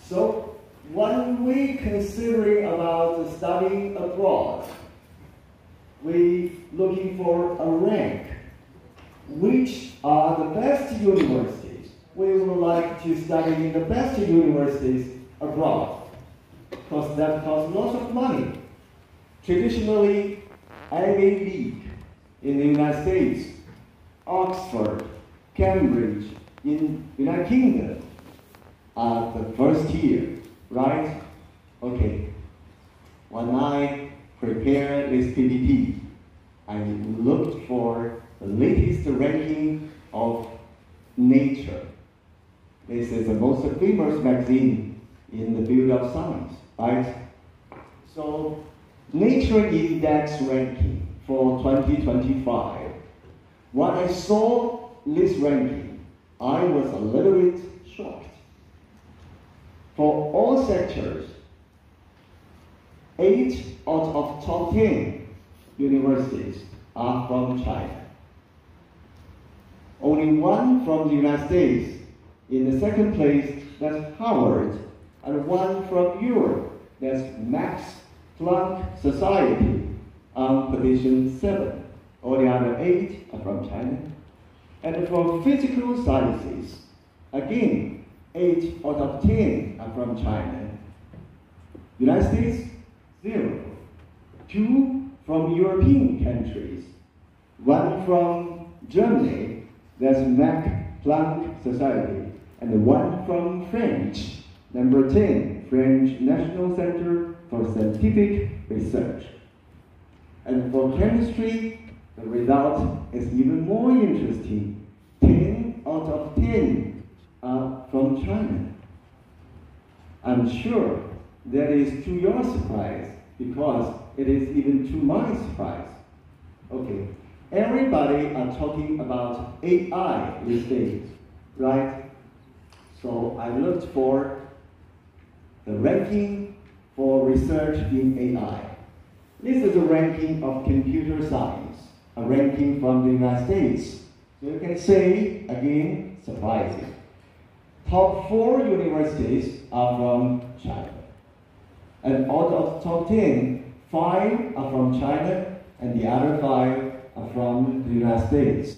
So when we considering about studying abroad, we looking for a rank. Which are the best universities? We would like to study in the best universities abroad, because that costs lots of money. Traditionally, Ivy League in the United States, Oxford, Cambridge in United Kingdom are the first tier, right? Okay. When I prepared this PPT, I looked for the latest ranking of Nature. This is the most famous magazine in the field of science, right? So, Nature Index ranking for 2025. When I saw this ranking, I was a little bit shocked. For all sectors, 8 out of top 10 universities are from China. Only 1 from the United States. In the second place, that's Harvard, and 1 from Europe, that's Max Planck Society, on position 7. All the other 8 are from China. And for physical sciences, again, 8 out of 10 are from China. United States, 0. 2 from European countries. 1 from Germany, that's Max Planck Society. And 1 from French, number 10, French National Center for Scientific Research. And for chemistry, the result is even more interesting. 10 out of 10 are from China. I'm sure that is to your surprise, because it is even to my surprise. Okay, everybody are talking about AI these days, right? So I looked for the ranking for research in AI. This is a ranking of computer science, a ranking from the United States. So you can say, again, surprising. Top 4 universities are from China. And out of top 10, 5 are from China, and the other 5 are from the United States.